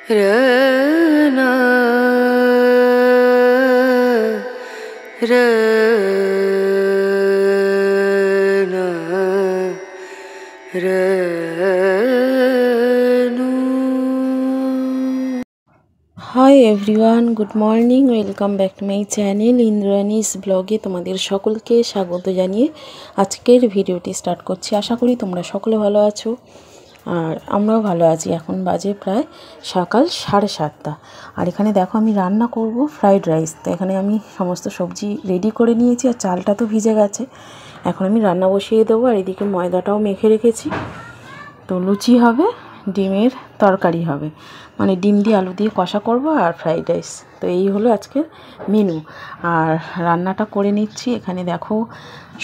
रना रना रनु। Hi everyone, good morning, welcome back to my channel Indrani's ब्लगे তোমাদের সকলকে স্বাগত জানিয়ে আজকের ভিডিওটি স্টার্ট করছি। আশা করি তোমরা সকলে ভালো আছো আর আমরাও ভালো আছি। এখন বাজে প্রায় সকাল 7:30 আর এখানে দেখো আমি রান্না করব ফ্রাইড রাইস। তো এখানে আমি সমস্ত সবজি রেডি করে নিয়েছি আর চালটা তো ভিজে গেছে। এখন আমি রান্না বসিয়ে দেবো আর এদিকে ময়দাটাও মেখে রেখেছি। তো লুচি হবে, ডিমের তরকারি হবে, মানে ডিম দিয়ে আলু দিয়ে কষা করব আর ফ্রাইড রাইস। তো এই হলো আজকের মেনু আর রান্নাটা করে নিচ্ছি। এখানে দেখো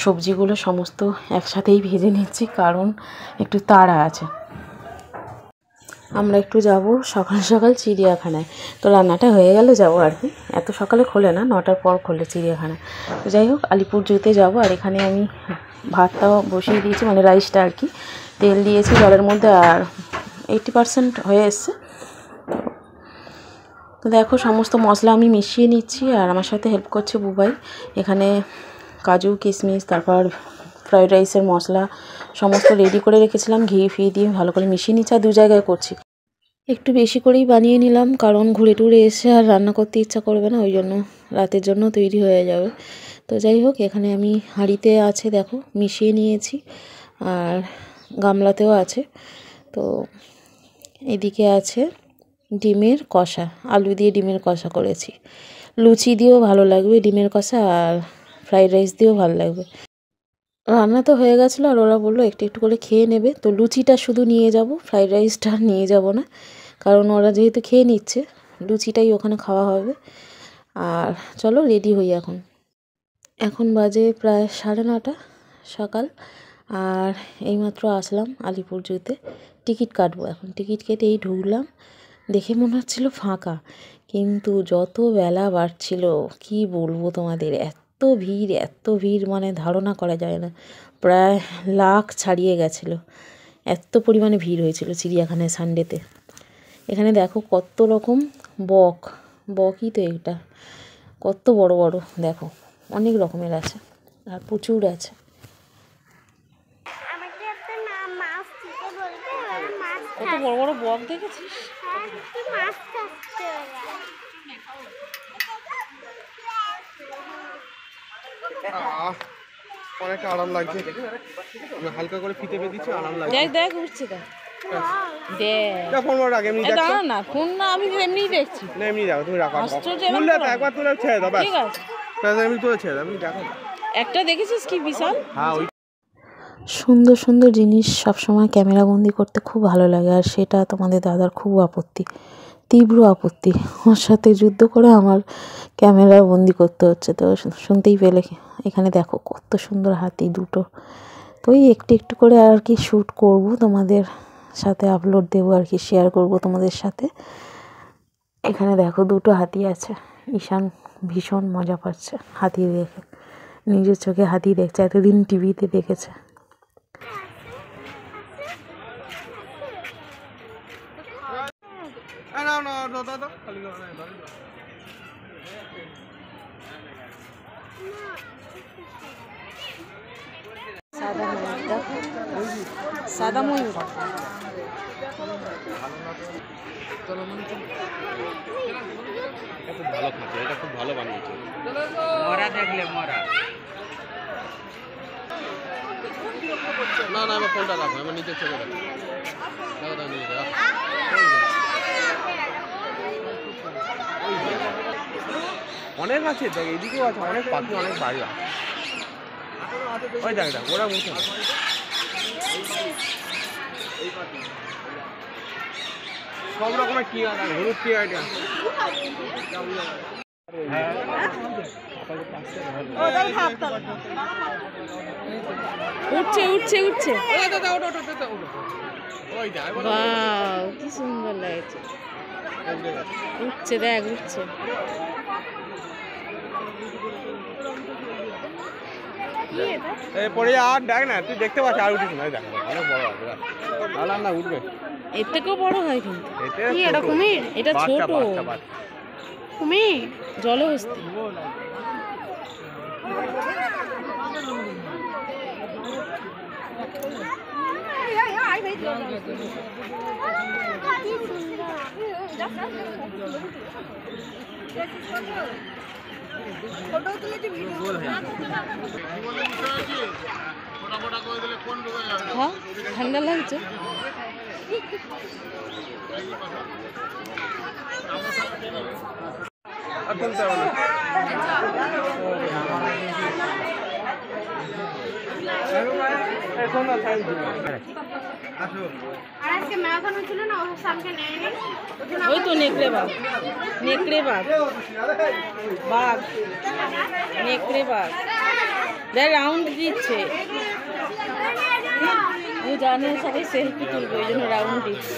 সবজিগুলো সমস্ত একসাথেই ভেজে নিচ্ছি কারণ একটু তাড়া আছে। আমরা একটু যাব সকাল সকাল চিড়িয়াখানায়। তো রান্নাটা হয়ে গেলে যাব আর কি, এত সকালে খোলে না, 9টার পর খোলে চিড়িয়াখানায়। তো যাই হোক আলিপুর জুতে যাব আর এখানে আমি ভাতটাও বসিয়ে দিয়েছি, মানে রাইসটা আর কি। তেল দিয়েছি জলের মধ্যে আর 80% হয়ে এসছে। তো দেখো সমস্ত মশলা আমি মিশিয়ে নিচ্ছি আর আমার সাথে হেল্প করছে বুবাই। এখানে কাজু কিশমিশ তারপর ফ্রাইড রাইসের মশলা সমস্ত রেডি করে রেখেছিলাম, ঘি ফি দিয়ে ভালো করে মিশিয়ে নিচ্ছি আর 2 জায়গায় করছি। একটু বেশি করেই বানিয়ে নিলাম কারণ ঘুরে টুরে এসে আর রান্না করতে ইচ্ছা করবে না, ওই জন্য রাতের জন্য তৈরি হয়ে যাবে। তো যাই হোক এখানে আমি হাঁড়িতে আছে দেখো মিশিয়ে নিয়েছি আর গামলাতেও আছে। তো এদিকে আছে ডিমের কষা, আলু দিয়ে ডিমের কষা করেছি। লুচি দিয়েও ভালো লাগবে ডিমের কষা আর ফ্রাইড রাইস দিয়েও ভালো লাগবে। রান্না তো হয়ে গেছিলো আর ওরা বললো একটু একটু করে খেয়ে নেবে। তো লুচিটা শুধু নিয়ে যাব, ফ্রাইড রাইসটা নিয়ে যাব না, কারণ ওরা যেহেতু খেয়ে নিচ্ছে লুচিটাই ওখানে খাওয়া হবে। আর চলো রেডি হই। এখন বাজে প্রায় 9:30 সকাল আর এইমাত্র আসলাম আলিপুর জুতে টিকিট কাটবো। এখন টিকিট কেটে এই ঢুকলাম, দেখে মনে হচ্ছিল ফাঁকা, কিন্তু যত বেলা বাড়ছিল কি বলবো তোমাদের, এত ভিড় মানে ধারণা করা যায় না। প্রায় লাখ ছাড়িয়ে গেছিলো, এত পরিমাণে ভিড় হয়েছিল চিড়িয়াখানায় সানডেতে। এখানে দেখো কত রকম বকই তো, এটা কত বড় বড় দেখো, অনেক রকমের আছে আর প্রচুর আছে। কত বড় বড় বক দেখেছিস? অনেকটা আরাম লাগছে, আমি হালকা করে ফিতে পেয়েছি, আরাম লাগছে। দেখ উঠছে, দেখ ফোন আগে এমনি দেখো না, ফোন না, আমি এমনি দেখছি না, এমনি দেখো তুমি রাখো, তুললে তো একবার তুলে ছেড়ে দাও, ঠিক আছে এমনি তুলে ছেড়ে দাও, এমনি দেখো। একটা দেখেছিস কি বিশাল? হ্যাঁ, ওই সুন্দর সুন্দর জিনিস সবসময় ক্যামেরাবন্দি করতে খুব ভালো লাগে আর সেটা তোমাদের দাদার খুব তীব্র আপত্তি। ওর সাথে যুদ্ধ করে আমার ক্যামেরা বন্দি করতে হচ্ছে। তো শুনতেই পেলে, এখানে দেখো কত সুন্দর হাতি দুটো। তো ওই একটু একটু করে আর কি শ্যুট করব, তোমাদের সাথে আপলোড দেবো আর কি, শেয়ার করব তোমাদের সাথে। এখানে দেখো দুটো হাতি আছে, ঈশান ভীষণ মজা পাচ্ছে হাতি দেখে, নিজের চোখে হাতি দেখছে, এতদিন টিভিতে দেখেছে। সাদা ময়ূর ভালো খাচ্ছে, এটা খুব ভালো বানিয়েছে। মরা দেখলে মরা না আমার ফোনটা রাখো, আমার নিচে চলে রাখো, অনেক আছে, দেখ এদিকেও আছে, অনেক পাখি, অনেক বাড়ি আছে। ওই দেখ ওরা মুখে সব রকমের টিয়া, হলুদ টিয়া, এটা উঠছে ওই কি সুন্দর লাগছে, উঠছে দেখ উঠছে। পরে আর দেখ না, তুই দেখতে পাচ্ছিস আর উঠিস না, দেখ অনেক বড় আছে, তাহলে না উঠবে। এর থেকেও বড় হয় কিন্তু। এটা কুমির, এটা ছোট কুমির, জলহস্তি। হ্যাঁ, ঠান্ডা লাগছে। ওই তো নেকড়ে বাঘ, নেকড়ে বাঘ, বাঘ, নেকড়ে বাঘ দেখ রাউন্ড দিচ্ছে। ও জানে সবাই সেলফি তুলবে, ওই জন্য রাউন্ড দিচ্ছে।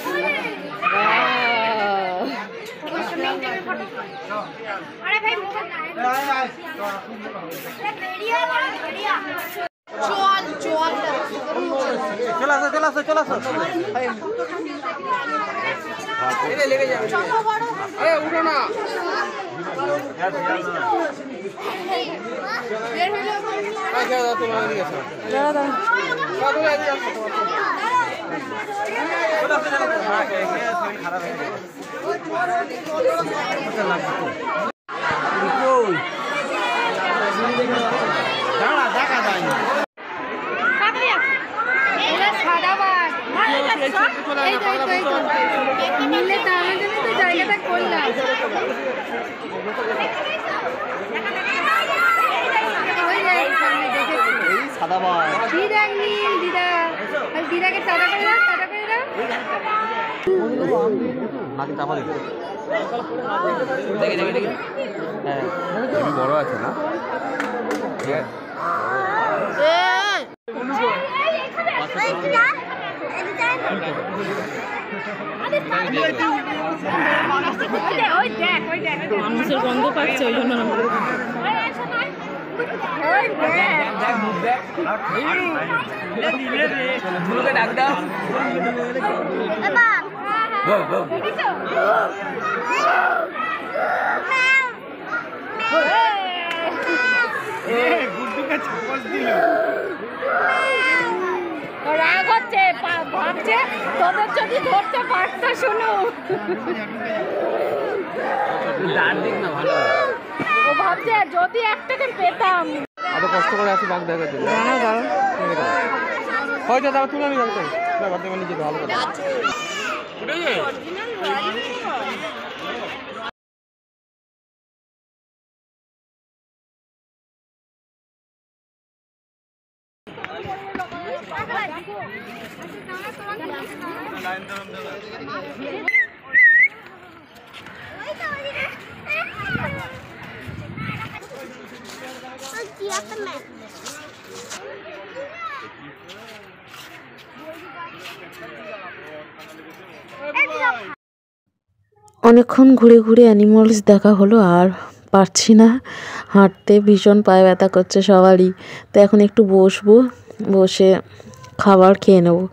চলে আসো। লেগে যাবে, উঠো না। জায়গাটা করলাম দিদাকে টাটা করে দাও, টাটা করে দাও। বড় আছে না? মানুষের গন্ধ পাচ্ছে, ওই জন্য ডাক দাও। রাগ হচ্ছে, ভাবছে তোদের যদি ধরতে পারতো। শোনো, ও ভাবছে যদি একটাকে পেতাম। এত কষ্ট করে আসি বাঘ দেখার জন্য। হয়তো তারা তুলে নিয়ে যাবে, নিজে ভালো করে। অনেকক্ষণ ঘুরে ঘুরে অ্যানিমালস দেখা হলো, আর পারছি না হাঁটতে, ভীষণ পায়ে ব্যথা করছে সবারই। তো এখন একটু বসবো, বসে খাবার খেয়ে নেবো।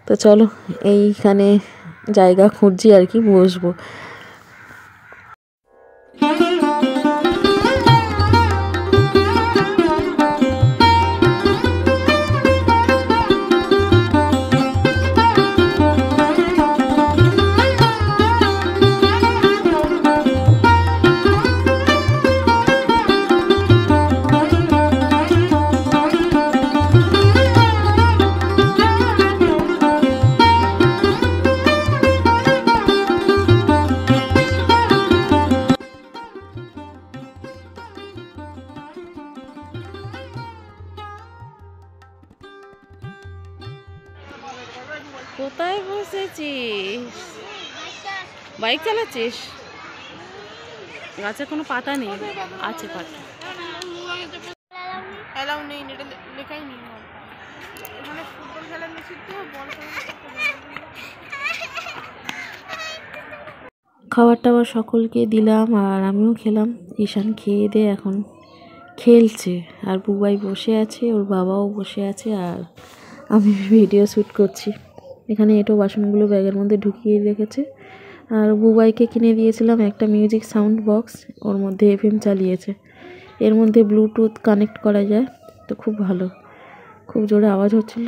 তো চলো, এইখানে জায়গা খুঁজছি আর কি, বসবো। কোথায় বসেছিস? বাইক চালাচ্ছিস? গাছে কোনো পাতা নেই, আছে পাতা। এলাও নেই, এটা লেখাই নেই। এখানে ফুটবল খেলা নিষিদ্ধ, বল খাবার টাবার সকলকে দিলাম, আর আমিও খেলাম। ঈশান খেয়ে দিয়ে এখন খেলছে আর বুবাই বসে আছে, ওর বাবাও বসে আছে, আর আমি ভিডিও শ্যুট করছি। এখানে এঁটো বাসনগুলো ব্যাগের মধ্যে ঢুকিয়ে রেখেছে। আর বুবাইকে কিনে দিয়েছিলাম একটা মিউজিক সাউন্ড বক্স, ওর মধ্যে FM চালিয়েছে। এর মধ্যে ব্লুটুথ কানেক্ট করা যায়, তো খুব ভালো, খুব জোরে আওয়াজ হচ্ছিল।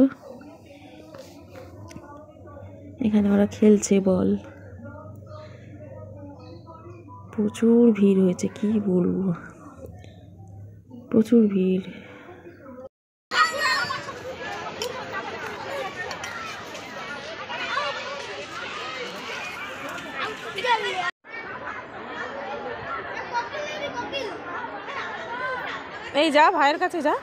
এখানে ওরা খেলছে বল, প্রচুর ভিড় হয়েছে, কি বলবো, প্রচুর ভিড়। এই যা ভাইয়ের কাছে যা।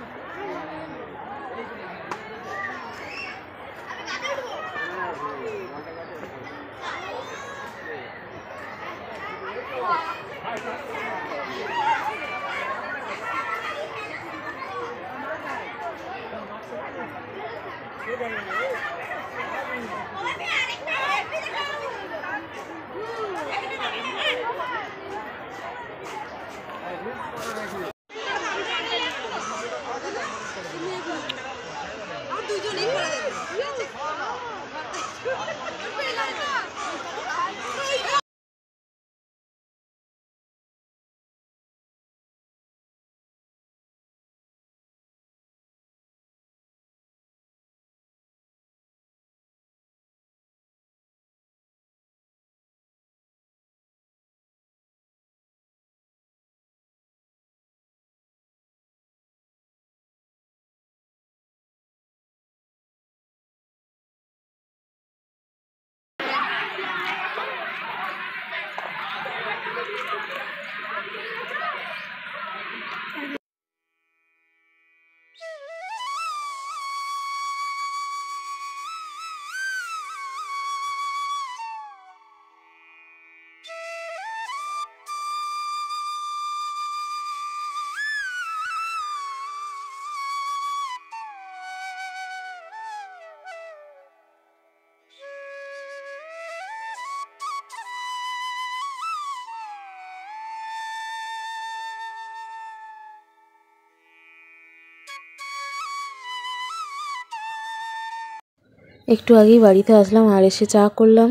একটু আগেই বাড়িতে আসলাম আর এসে চা করলাম,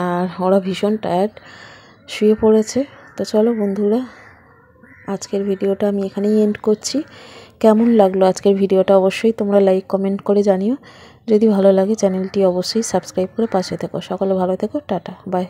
আর ওরা ভীষণ টায়ার্ড, শুয়ে পড়েছে। তো চলো বন্ধুরা, আজকের ভিডিওটা আমি এখানেই এন্ড করছি। কেমন লাগলো আজকের ভিডিওটা অবশ্যই তোমরা লাইক কমেন্ট করে জানিও। যদি ভালো লাগে চ্যানেলটি অবশ্যই সাবস্ক্রাইব করে পাশে থেকো। সকলে ভালো থেকো, টাটা, বাই।